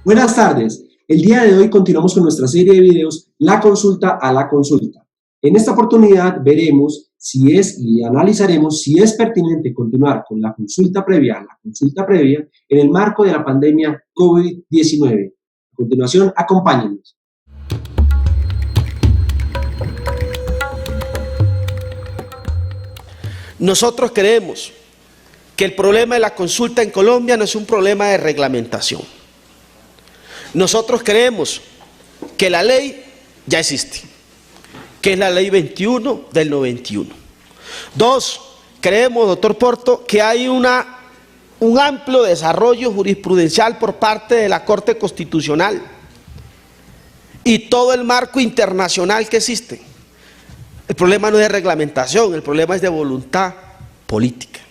Buenas tardes. El día de hoy continuamos con nuestra serie de videos La consulta a la consulta. En esta oportunidad veremos si es y analizaremos si es pertinente continuar con la consulta previa a la consulta previa en el marco de la pandemia COVID-19. A continuación, acompáñenos. Nosotros creemos que el problema de la consulta en Colombia no es un problema de reglamentación. Nosotros creemos que la ley ya existe, que es la ley 21 del 91. Dos, creemos, doctor Porto, que hay un amplio desarrollo jurisprudencial por parte de la Corte Constitucional y todo el marco internacional que existe. El problema no es de reglamentación, el problema es de voluntad política,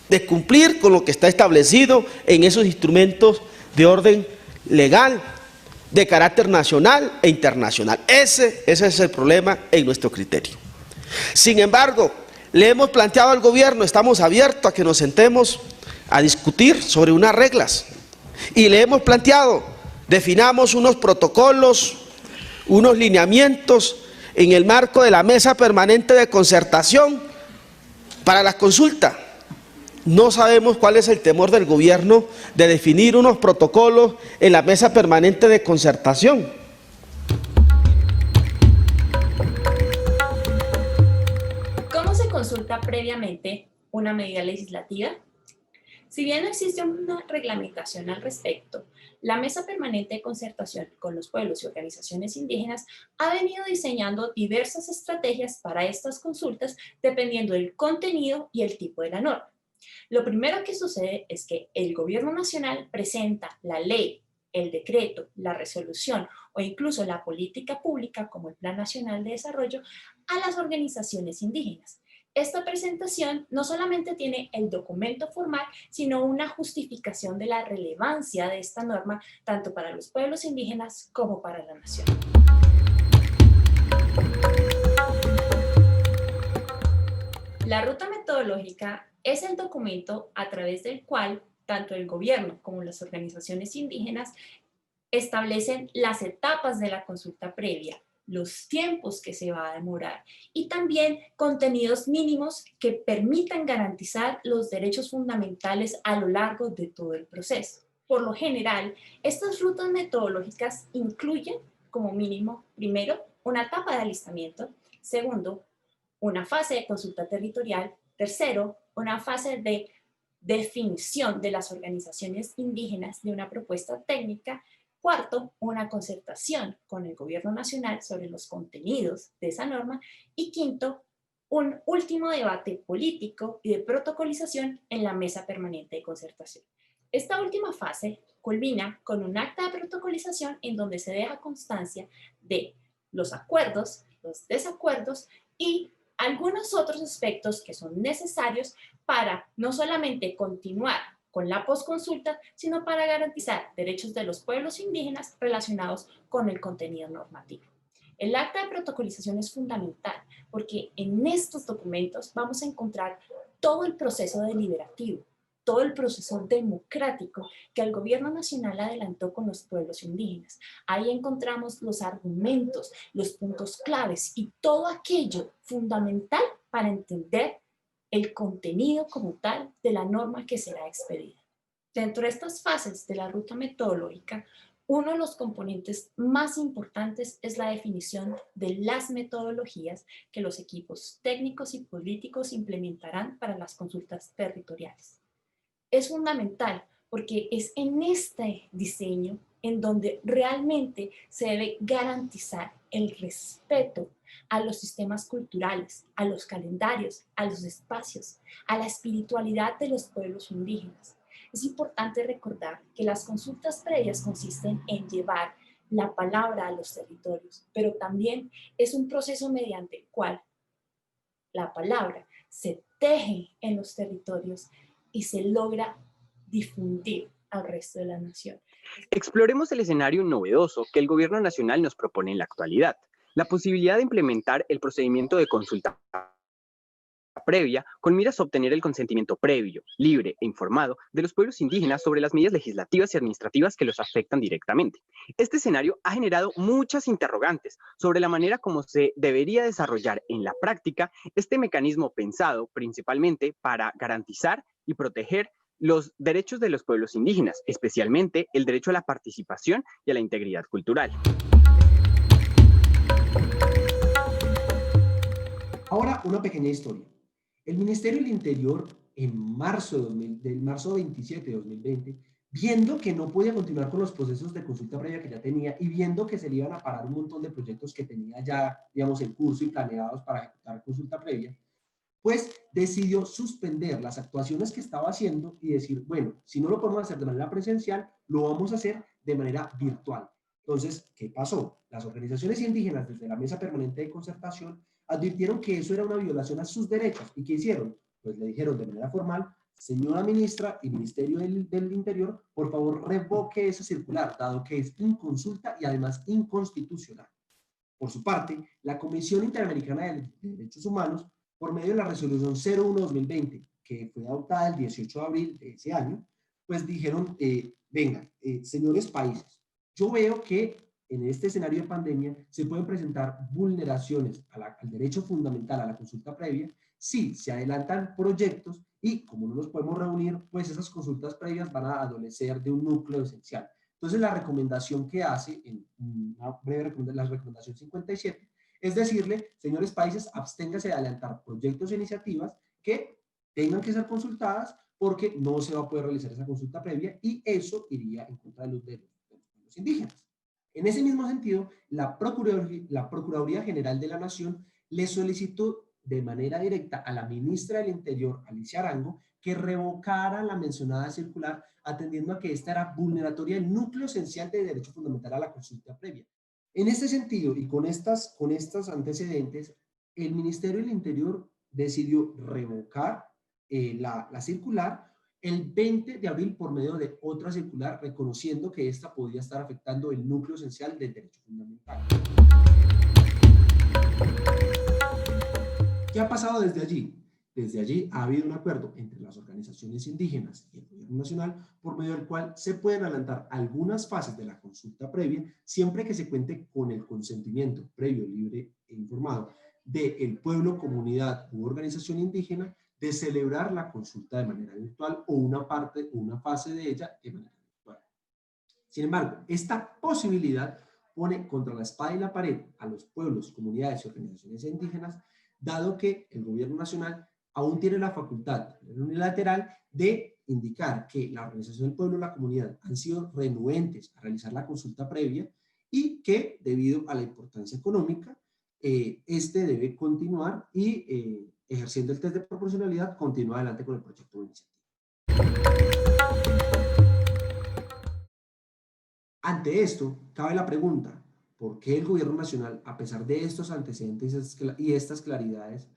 de cumplir con lo que está establecido en esos instrumentos de orden legal, de carácter nacional e internacional. Ese es el problema en nuestro criterio. Sin embargo, le hemos planteado al gobierno, estamos abiertos a que nos sentemos a discutir sobre unas reglas, y le hemos planteado, definamos unos protocolos, unos lineamientos en el marco de la mesa permanente de concertación para la consulta. No sabemos cuál es el temor del gobierno de definir unos protocolos en la mesa permanente de concertación. ¿Cómo se consulta previamente una medida legislativa? Si bien no existe una reglamentación al respecto, la Mesa Permanente de Concertación con los Pueblos y Organizaciones Indígenas ha venido diseñando diversas estrategias para estas consultas dependiendo del contenido y el tipo de la norma. Lo primero que sucede es que el Gobierno Nacional presenta la ley, el decreto, la resolución o incluso la política pública como el Plan Nacional de Desarrollo a las organizaciones indígenas. Esta presentación no solamente tiene el documento formal, sino una justificación de la relevancia de esta norma tanto para los pueblos indígenas como para la nación. La ruta metodológica es el documento a través del cual tanto el gobierno como las organizaciones indígenas establecen las etapas de la consulta previa, los tiempos que se va a demorar y también contenidos mínimos que permitan garantizar los derechos fundamentales a lo largo de todo el proceso. Por lo general, estas rutas metodológicas incluyen como mínimo, primero, una etapa de alistamiento, segundo, una fase de consulta territorial, tercero, una fase de definición de las organizaciones indígenas de una propuesta técnica, cuarto, una concertación con el gobierno nacional sobre los contenidos de esa norma y quinto, un último debate político y de protocolización en la mesa permanente de concertación. Esta última fase culmina con un acta de protocolización en donde se deja constancia de los acuerdos, los desacuerdos y algunos otros aspectos que son necesarios para no solamente continuar con la posconsulta, sino para garantizar derechos de los pueblos indígenas relacionados con el contenido normativo. El acta de protocolización es fundamental porque en estos documentos vamos a encontrar todo el proceso deliberativo, todo el proceso democrático que el gobierno nacional adelantó con los pueblos indígenas. Ahí encontramos los argumentos, los puntos claves y todo aquello fundamental para entender el contenido como tal de la norma que será expedida. Dentro de estas fases de la ruta metodológica, uno de los componentes más importantes es la definición de las metodologías que los equipos técnicos y políticos implementarán para las consultas territoriales. Es fundamental porque es en este diseño en donde realmente se debe garantizar el respeto a los sistemas culturales, a los calendarios, a los espacios, a la espiritualidad de los pueblos indígenas. Es importante recordar que las consultas previas consisten en llevar la palabra a los territorios, pero también es un proceso mediante el cual la palabra se teje en los territorios y se logra difundir al resto de la nación. Exploremos el escenario novedoso que el Gobierno Nacional nos propone en la actualidad, la posibilidad de implementar el procedimiento de consulta previa con miras a obtener el consentimiento previo, libre e informado de los pueblos indígenas sobre las medidas legislativas y administrativas que los afectan directamente. Este escenario ha generado muchas interrogantes sobre la manera como se debería desarrollar en la práctica este mecanismo pensado principalmente para garantizar y proteger los derechos de los pueblos indígenas, especialmente el derecho a la participación y a la integridad cultural. Ahora, una pequeña historia. El Ministerio del Interior, en marzo 27 de 2020, viendo que no podía continuar con los procesos de consulta previa que ya tenía y viendo que se le iban a parar un montón de proyectos que tenía ya, digamos, en curso y planeados para ejecutar consulta previa, pues decidió suspender las actuaciones que estaba haciendo y decir, bueno, si no lo podemos hacer de manera presencial, lo vamos a hacer de manera virtual. Entonces, ¿qué pasó? Las organizaciones indígenas desde la Mesa Permanente de Concertación advirtieron que eso era una violación a sus derechos. ¿Y qué hicieron? Pues le dijeron de manera formal, señora ministra y Ministerio del Interior, por favor revoque esa circular, dado que es inconsulta y además inconstitucional. Por su parte, la Comisión Interamericana de Derechos Humanos, por medio de la resolución 01-2020, que fue adoptada el 18 de abril de ese año, pues dijeron, venga, señores países, yo veo que en este escenario de pandemia se pueden presentar vulneraciones al derecho fundamental a la consulta previa si se adelantan proyectos y como no nos podemos reunir, pues esas consultas previas van a adolecer de un núcleo esencial. Entonces, la recomendación que hace, en una breve recomendación, la recomendación 57, es decirle, señores países, absténganse de adelantar proyectos e iniciativas que tengan que ser consultadas porque no se va a poder realizar esa consulta previa y eso iría en contra de los indígenas. En ese mismo sentido, la Procuraduría General de la Nación le solicitó de manera directa a la ministra del Interior, Alicia Arango, que revocara la mencionada circular, atendiendo a que esta era vulneratoria del núcleo esencial de derecho fundamental a la consulta previa. En este sentido y con estos antecedentes, el Ministerio del Interior decidió revocar la circular el 20 de abril por medio de otra circular, reconociendo que esta podía estar afectando el núcleo esencial del derecho fundamental. ¿Qué ha pasado desde allí? Desde allí ha habido un acuerdo entre las organizaciones indígenas y el gobierno nacional por medio del cual se pueden adelantar algunas fases de la consulta previa siempre que se cuente con el consentimiento previo, libre e informado del pueblo, comunidad u organización indígena de celebrar la consulta de manera virtual o una parte o una fase de ella de manera virtual. Sin embargo, esta posibilidad pone contra la espada y la pared a los pueblos, comunidades y organizaciones indígenas, dado que el gobierno nacional aún tiene la facultad unilateral de indicar que la organización del pueblo y la comunidad han sido renuentes a realizar la consulta previa y que debido a la importancia económica, este debe continuar y ejerciendo el test de proporcionalidad, continúa adelante con el proyecto de iniciativa. Ante esto, cabe la pregunta, ¿por qué el gobierno nacional, a pesar de estos antecedentes y estas claridades,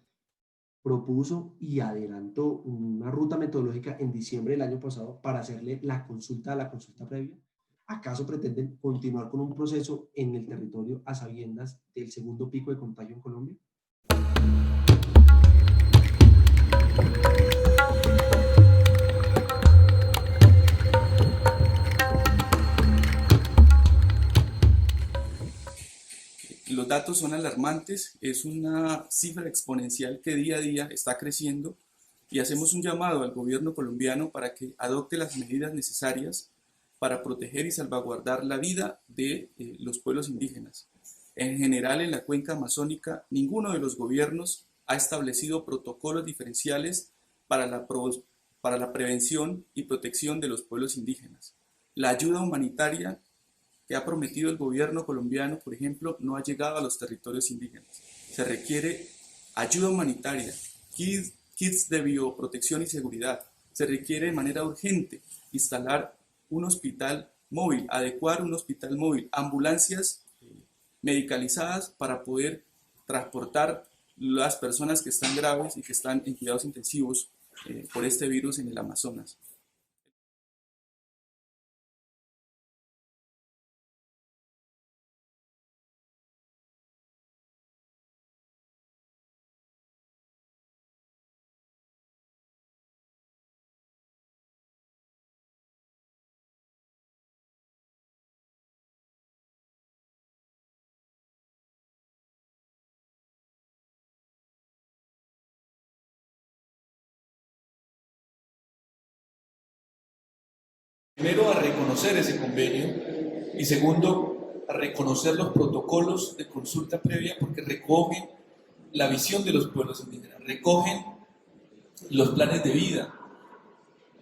propuso y adelantó una ruta metodológica en diciembre del año pasado para hacerle la consulta a la consulta previa? ¿Acaso pretenden continuar con un proceso en el territorio a sabiendas del segundo pico de contagio en Colombia? Los datos son alarmantes, es una cifra exponencial que día a día está creciendo y hacemos un llamado al gobierno colombiano para que adopte las medidas necesarias para proteger y salvaguardar la vida de los pueblos indígenas. En general, en la cuenca amazónica, ninguno de los gobiernos ha establecido protocolos diferenciales para la prevención y protección de los pueblos indígenas. La ayuda humanitaria que ha prometido el gobierno colombiano, por ejemplo, no ha llegado a los territorios indígenas. Se requiere ayuda humanitaria, kits de bioprotección y seguridad. Se requiere de manera urgente instalar un hospital móvil, adecuar un hospital móvil, ambulancias medicalizadas para poder transportar las personas que están graves y que están en cuidados intensivos por este virus en el Amazonas. Primero, a reconocer ese convenio y segundo, a reconocer los protocolos de consulta previa porque recogen la visión de los pueblos indígenas, recogen los planes de vida.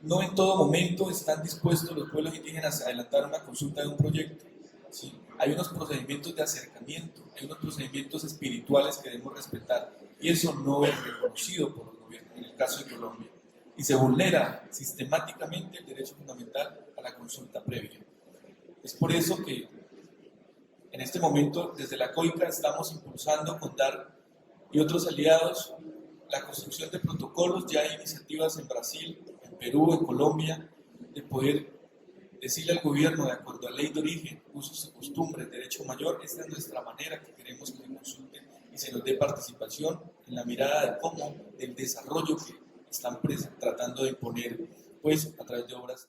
No en todo momento están dispuestos los pueblos indígenas a adelantar una consulta de un proyecto. ¿Sí? Hay unos procedimientos de acercamiento, hay unos procedimientos espirituales que debemos respetar y eso no es reconocido por los gobiernos, en el caso de Colombia. Y se vulnera sistemáticamente el derecho fundamental a la consulta previa. Es por eso que en este momento desde la COICA estamos impulsando con DAR y otros aliados la construcción de protocolos. Ya hay iniciativas en Brasil, en Perú, en Colombia, de poder decirle al gobierno, de acuerdo a ley de origen, usos y costumbres, derecho mayor. Esta es nuestra manera que queremos que se consulte y se nos dé participación en la mirada de cómo, del desarrollo que están tratando de imponer, pues, a través de obras.